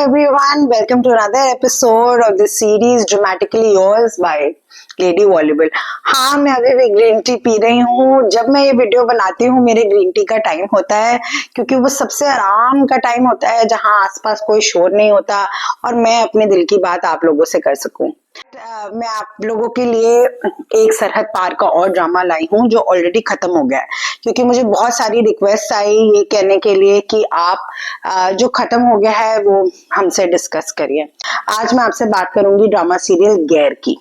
everyone, welcome to another episode of the series Dramatically Yours by lady voluble. हाँ, मैं अभी भी green tea P रही हूँ। जब मैं ये वीडियो बनाती हूँ मेरे ग्रीन टी का टाइम होता है, क्योंकि वो सबसे आराम का टाइम होता है जहाँ आसपास कोई शोर नहीं होता और मैं अपने दिल की बात आप लोगों से कर सकूं। मैं आप लोगों के लिए एक सरहद पार का और ड्रामा लाई हूँ जो ऑलरेडी खत्म हो गया है, क्योंकि मुझे बहुत सारी रिक्वेस्ट आई ये कहने के लिए कि आप जो खत्म हो गया है वो हमसे डिस्कस करिए। आज मैं आपसे बात करूंगी ड्रामा सीरियल गैर की।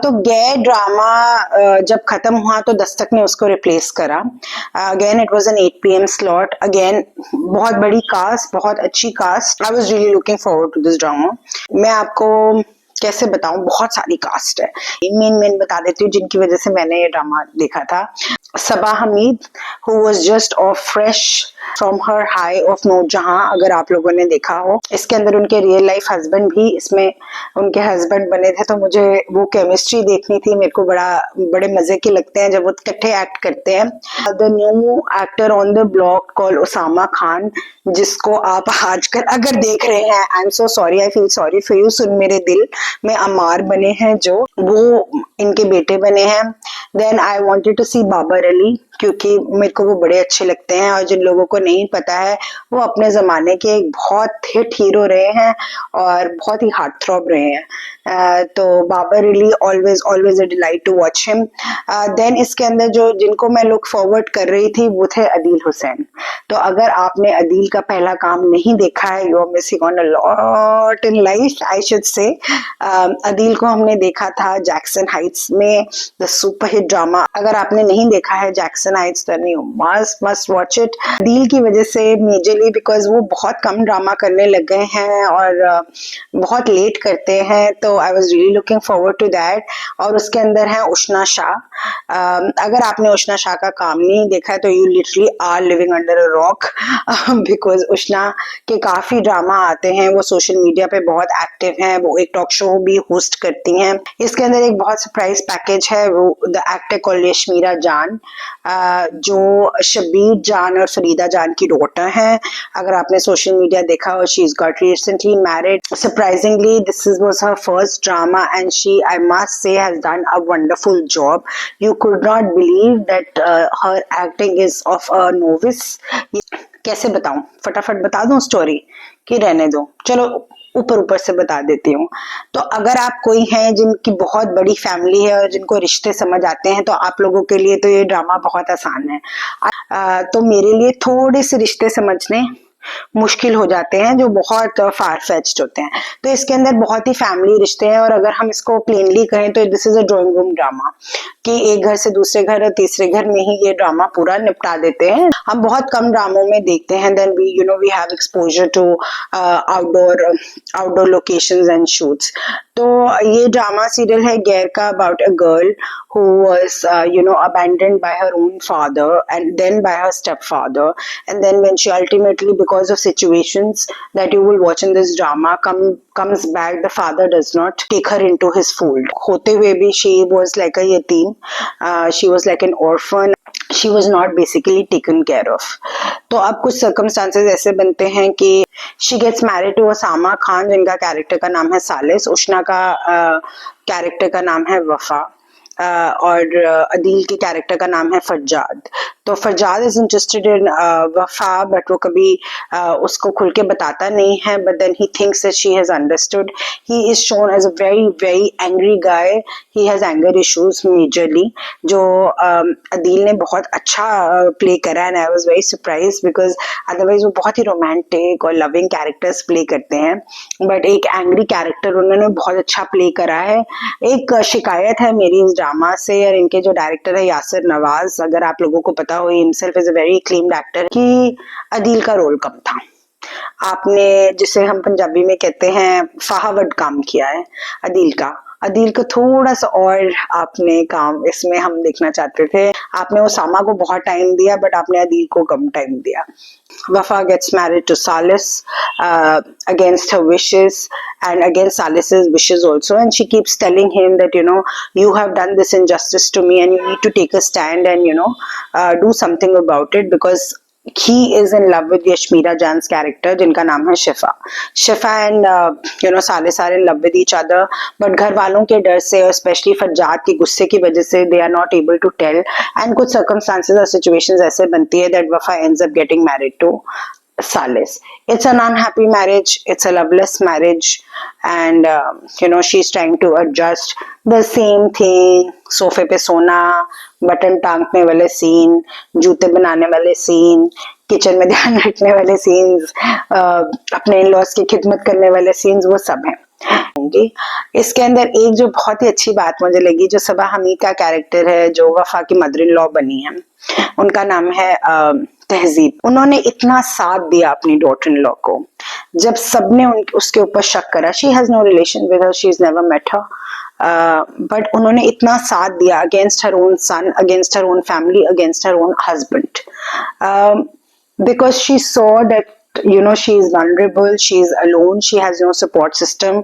तो गैर ड्रामा जब खत्म हुआ तो दस्तक ने उसको रिप्लेस करा। Again it was an 8 PM slot. Again बहुत बड़ी कास्ट, बहुत अच्छी cast. I was really looking forward to this drama. मैं आपको कैसे बताऊं, बहुत सारी कास्ट है। मेन बता देती हूँ जिनकी वजह से मैंने ये ड्रामा देखा था। सबा Hamid, who was just off fresh from her high of Noor Jahan, अगर आप लोगों ने देखा हो। इसके अंदर उनके रियल लाइफ हस्बैंड भी इसमें उनके हस्बैंड बने थे, तो मुझे वो केमिस्ट्री देखनी थी। मेरे को बड़े मजे के लगते हैं जब वो इकट्ठे एक्ट करते हैं। The new actor on the block call Usama Khan, जिसको आप आजकल अगर देख रहे हैं, I am so sorry, I feel sorry for you, सुन मेरे दिल में अमार बने हैं जो वो इनके बेटे बने हैं। देन आई वांटेड टू सी बाबर अली, क्योंकि मेरे को वो बड़े अच्छे लगते हैं और जिन लोगों को नहीं पता है वो अपने जमाने के एक बहुत हिट हीरो रहे हैं और बहुत ही हार्ट थ्रॉब रहे हैं। तो Babar Ali always a delight to watch him. Then इसके अंदर जो जिनको मैं लुक फॉरवर्ड कर रही थी वो थे अदील हुसैन। तो अगर आपने अदील का पहला काम नहीं देखा है, you are missing on a lot in life, I should say. Adeel को हमने देखा था जैक्सन हाइट्स में, द सुपरहिट ड्रामा। अगर आपने नहीं देखा है जैक्सन हाइट्स तो you must watch it. Adeel की वजह से मेजरली बिकॉज वो बहुत कम ड्रामा करने लग गए हैं और बहुत लेट करते हैं, तो I was really looking forward to that. और उसके अंदर है उष्णा शाह। अगर आपने उष्णा शाह का काम नहीं देखा है तो you literally are living under a rock, because Ushna के काफी ड्रामा आते हैं। वो सोशल मीडिया पे बहुत एक्टिव हैं, वो एक टॉक शो भी होस्ट करती हैं। इसके अंदर एक बहुत सरप्राइज पैकेज है। वो द एक्टर कॉल्ड यशमीरा जान, जो शबीर जान और फरीदा जान की डॉटर है। अगर आपने सोशल मीडिया देखा हो, she is got recently married. Surprisingly this was her first drama and she, I must say, has done a wonderful job. You could not believe that her acting is of a novice. कैसे बताऊं, फटाफट बता दूं story कि रहने दो? चलो ऊपर से बता देती हूँ। तो अगर आप कोई हैं जिनकी बहुत बड़ी फैमिली है और जिनको रिश्ते समझ आते हैं तो आप लोगों के लिए तो ये ड्रामा बहुत आसान है। तो मेरे लिए थोड़े से रिश्ते समझने मुश्किल हो जाते हैं जो बहुत फार फेच्ड होते हैं। तो इसके अंदर बहुत ही फैमिली रिश्ते हैं और अगर हम इसको प्लेनली कहें तो this is a drawing room drama, कि एक घर से दूसरे घर और तीसरे घर में ही ये ड्रामा पूरा निपटा देते हैं। हम बहुत कम ड्रामों में देखते हैं। Then we have exposure to outdoor locations and shoots. तो ये ड्रामा सीरियल है गैर का, about a girl who was abandoned by her own father and then by her stepfather, and then when she ultimately, because of situations that you will watch in this drama, comes back, the father does not take her into his fold. होते हुए भी she was like a yatim, she was like an orphan, she was not basically taken care of. तो अब कुछ circumstances ऐसे बनते हैं कि she gets married to Usama Khan, जिनका कैरेक्टर का नाम है सालिस। उष्णा का कैरेक्टर का नाम है वफा और अदील के कैरेक्टर का नाम है फरजाद। तो फरजाद इज इंटरेस्टेड इन वफा, बट वो कभी उसको खुल के बताता नहीं है, but then he thinks that she has understood. He is shown as a very very angry guy. He has anger issues majorly, जो अदील ने बहुत अच्छा प्ले करा and I was very surprised because otherwise वो बहुत ही रोमांटिक और loving characters play करते हैं, बट एक एंग्री कैरेक्टर उन्होंने बहुत अच्छा प्ले करा है। एक शिकायत है मेरी इस ड्रामा से, और इनके जो डायरेक्टर है यासिर नवाज, अगर आप लोगों को पता हो, himself is a very acclaimed actor, कि अदील का रोल कम था। आपने, जिसे हम पंजाबी में कहते हैं, फाहावट काम किया है अदील का। अदील को थोड़ा सा और आपने काम इसमें हम देखना चाहते थे। आपने उसामा को बहुत टाइम दिया बट आपने अदील को कम टाइम दिया। Wafa gets married to Salis against her wishes and against Salis's wishes also, and she keeps telling him that you have done this injustice to me and you need to take a stand and do something about it, because he is in love with Yashmira Jan's character, जिनका नाम है शिफा. शिफा and साले in love with each other, but घर वालों के डर से और especially फज्जाद के गुस्से की वजह से they are not able to tell, and कुछ circumstances और situations ऐसे बनती है that Wafa ends up getting married to Salis. It's an unhappy marriage, it's a loveless marriage, and she's trying to adjust. The same thing, सोफे पे सोना, button टांगने वाले सीन, जूते बनाने वाले सीन, किचन में ध्यान रखने वाले सीन्स, अपने इन-लॉज की खिदमत करने वाले सीन्स, वो सब हैं. इसके अंदर एक जो बहुत ही अच्छी बात मुझे लगी, जो सबा हमीद का कैरेक्टर है, जो वफा की मदर इन लॉ बनी है, उनका नाम है तहजीब. उन्होंने इतना साथ दिया अपनी डॉटर इन लॉ को, जब सबने उसके ऊपर शक करा. She has no relation with her, she is never met her, but उन्होंने इतना साथ दिया against her own son, against her own family, against her own husband, because she saw that she is vulnerable, she is alone, she has no support system.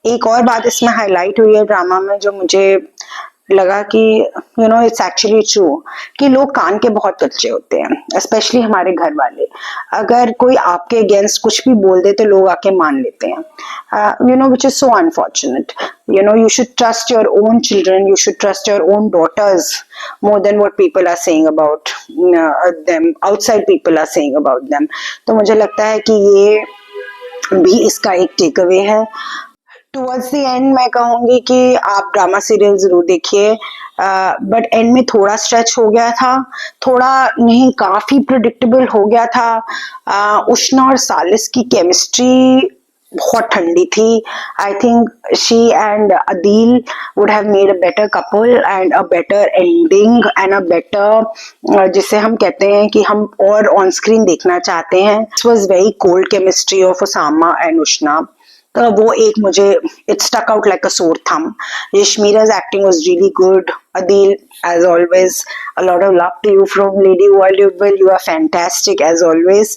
एक और बात इसमें highlight हुई है ड्रामा में, जो मुझे लगा कि इट्स एक्चुअली ट्रू, कि लोग कान के बहुत कच्चे होते हैं, स्पेशली हमारे घर वाले. अगर कोई आपके अगेंस्ट कुछ भी बोल दे तो लोग आके मान लेते हैं, which is so unfortunate. You should trust your own children, you should trust your own daughters more than what people are saying about them, outside people are saying about them. तो मुझे लगता है कि ये भी इसका एक टेक अवे है. टुवर्ड्स द एंड मैं कहूंगी कि आप ड्रामा सीरियल जरूर देखिए, बट एंड में थोड़ा स्ट्रेच हो गया था, थोड़ा नहीं काफी प्रिडिक्टेबल हो गया था. उष्णा और सालिस की केमिस्ट्री बहुत ठंडी थी. I think she and Adeel would have made a better couple and a better ending and a better, जिसे हम कहते हैं कि हम और ऑन स्क्रीन देखना चाहते हैं. It was very cold chemistry of Usama and Ushna. तो वो एक मुझे it stuck out like a sore thumb. Yashmira's acting was really good. Adil, as always, a lot of love to you from Lady Voluble. You are fantastic as always.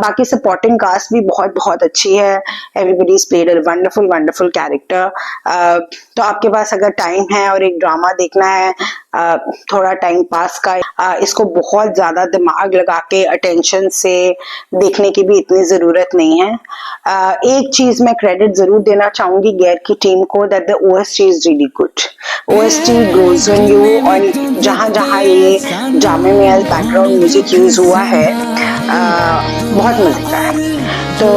बाकी supporting cast भी बहुत बहुत अच्छी है. Everybody's played a wonderful wonderful character. तो आपके पास अगर time है और एक ड्रामा देखना है, थोड़ा टाइम पास का, इसको बहुत ज्यादा दिमाग लगा के अटेंशन से देखने की भी इतनी जरूरत नहीं है. एक चीज मैं क्रेडिट जरूर देना चाहूंगी गैर की टीम को, that the OST is really good. OST grows on you, और जहां जहां ये ड्रामे में एज बैकग्राउंड म्यूजिक यूज हुआ है, बहुत मजे का है. तो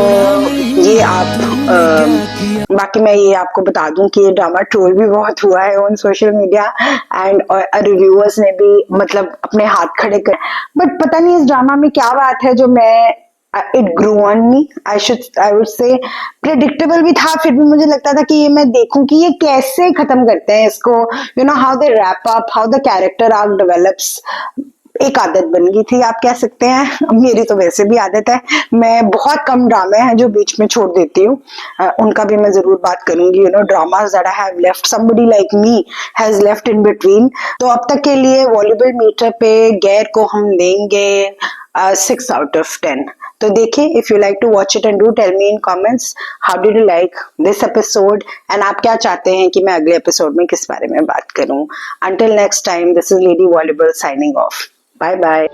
ये आप बाकी मैं ये आपको बता दूं कि ये ड्रामा ट्रोल भी बहुत हुआ है on social media, and reviewers ने भी मतलब अपने हाथ खड़े कर, बट पता नहीं इस ड्रामा में क्या बात है जो मैं it grew on me. I would say predictable भी था, फिर भी मुझे लगता था कि ये मैं देखूं कि ये कैसे खत्म करते हैं इसको. how they wrap up, how the character arc develops. एक आदत बन गई थी, आप कह सकते हैं. मेरी तो वैसे भी आदत है, मैं बहुत कम ड्रामे हैं जो बीच में छोड़ देती हूँ. उनका भी मैं जरूर बात करूंगी. Dramas that I have left, somebody like me has left in between. तो अब तक के लिए वॉल्यूबल मीटर पे गैर को हम देंगे 6 out of 10. तो देखिए, if you like to watch it and do tell me in comments how did you like this episode, and आप क्या चाहते हैं कि मैं अगले एपिसोड में किस बारे में बात करूं. Until next time, this is Lady Voluble signing off. Bye bye.